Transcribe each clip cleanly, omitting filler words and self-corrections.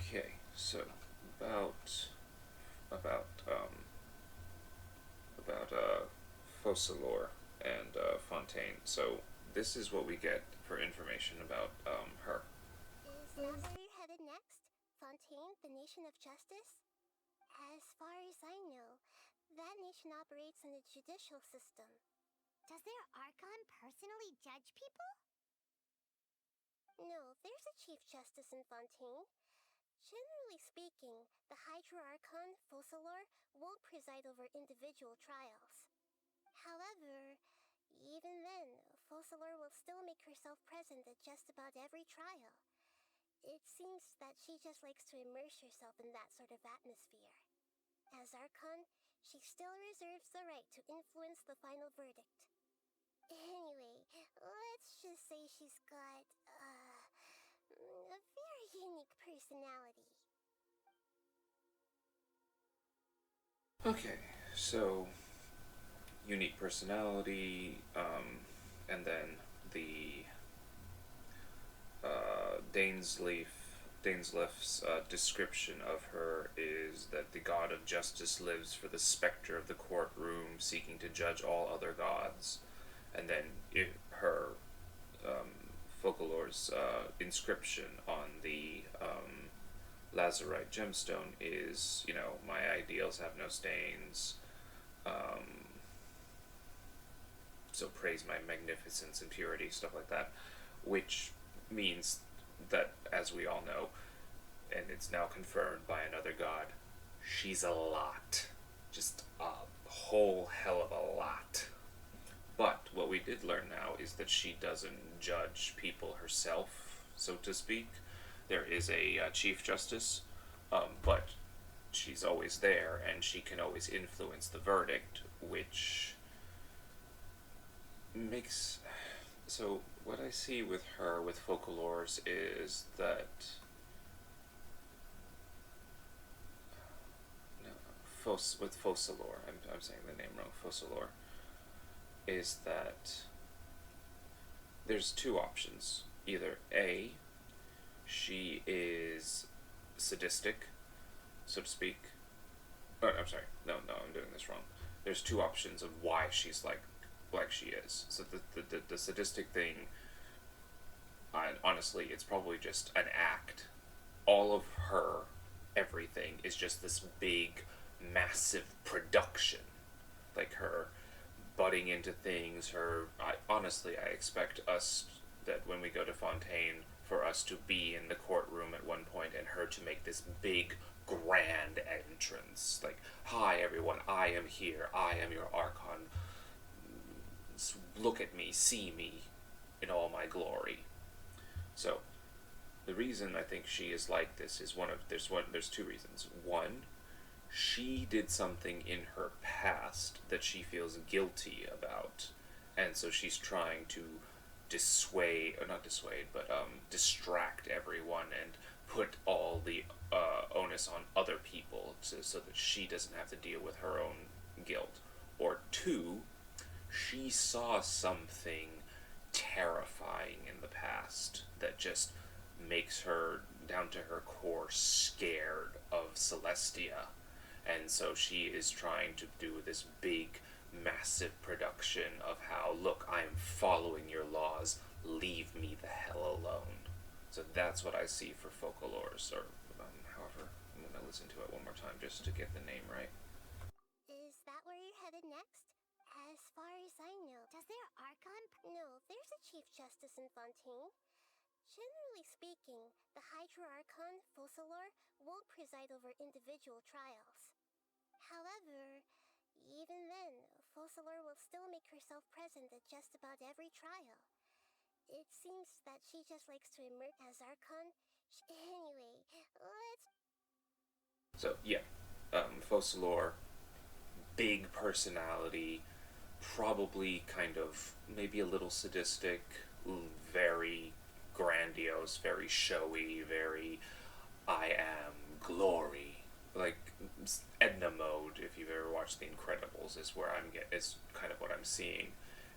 Okay, so about about um about Focalor and Fontaine. So this is what we get for information about her. Is that where you're headed next? Fontaine, the nation of justice? As far as I know, that nation operates in a judicial system. Does their Archon personally judge people? No, there's a Chief Justice in Fontaine. Generally speaking, the Hydra-Archon, Focalor, won't preside over individual trials. However, even then, Focalor will still make herself present at just about every trial. It seems that she just likes to immerse herself in that sort of atmosphere. As Archon, she still reserves the right to influence the final verdict. Anyway, let's just say she's got, a very unique personality. Okay, so unique personality, and then the Dainsleif's description of her is that the god of justice lives for the specter of the courtroom, seeking to judge all other gods. And then her Focalor's inscription on the Lazarite gemstone is, my ideals have no stains. So praise my magnificence and purity, stuff like that, which means that, as we all know, and it's now confirmed by another god, she's a lot. Just a whole hell of a lot. But what we did learn now is that she doesn't judge people herself, so to speak. There is a Chief Justice, but she's always there and she can always influence the verdict, which makes. So, what I see with her, with Focalors, is that. No, with Focalor, I'm saying the name wrong, Focalor, is that there's two options. Either A, she is sadistic, so to speak. Oh, I'm sorry. No, I'm doing this wrong. There's two options of why she's like she is. So the sadistic thing, honestly, it's probably just an act. All of her, everything is just this big, massive production. Like her butting into things. Honestly, I expect us that when we go to Fontaine, for us to be in the courtroom at one point and her to make this big, grand entrance. Like, hi everyone, I am here. I am your Archon. Look at me, see me in all my glory. So, the reason I think she is like this is there's two reasons. One, she did something in her past that she feels guilty about, and so she's trying to dissuade, or not dissuade, but distract everyone and put all the onus on other people so that she doesn't have to deal with her own guilt. Or two, she saw something terrifying in the past that just makes her, down to her core, scared of Celestia. And so she is trying to do this big, massive production of how, look, I am following your laws, leave me the hell alone. So that's what I see for Focalors, or however, I'm going to listen to it one more time just to get the name right. Is that where you're headed next? As far as I know, does their Archon? No, there's a Chief Justice in Fontaine. Generally speaking, the Hydra-Archon, Focalor, won't preside over individual trials. However, even then, Focalor will still make herself present at just about every trial. It seems that she just likes to immerse as Archon. Anyway, let's. So, yeah, Focalor, big personality, probably kind of maybe a little sadistic, very grandiose, very showy, very I am glory. Like Edna mode, if you've ever watched The Incredibles, is where is kind of what I'm seeing,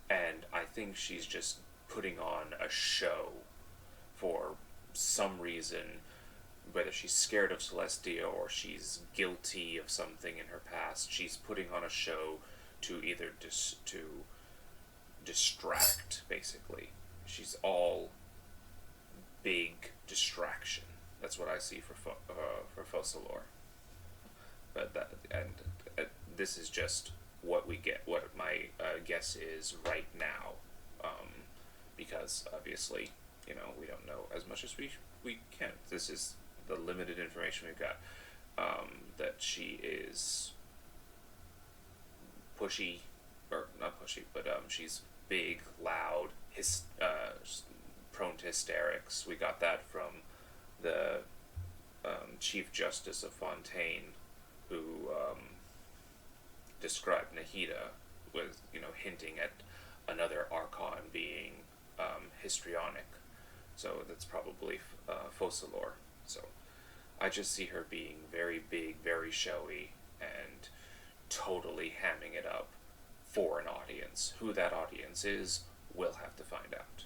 and I think she's just putting on a show for some reason. whether she's scared of Celestia or she's guilty of something in her past, she's putting on a show to either to distract, basically. She's all big distraction. That's what I see for Focalor. But this is just what we get. What my guess is right now, because obviously, we don't know as much as we can. This is the limited information we've got. That she is pushy, or not pushy, but she's big, loud, prone to hysterics. We got that from the Chief Justice of Fontaine, who described Nahida with, hinting at another Archon being histrionic. So that's probably Focalor. So I just see her being very big, very showy, and totally hamming it up for an audience. Who that audience is, we'll have to find out.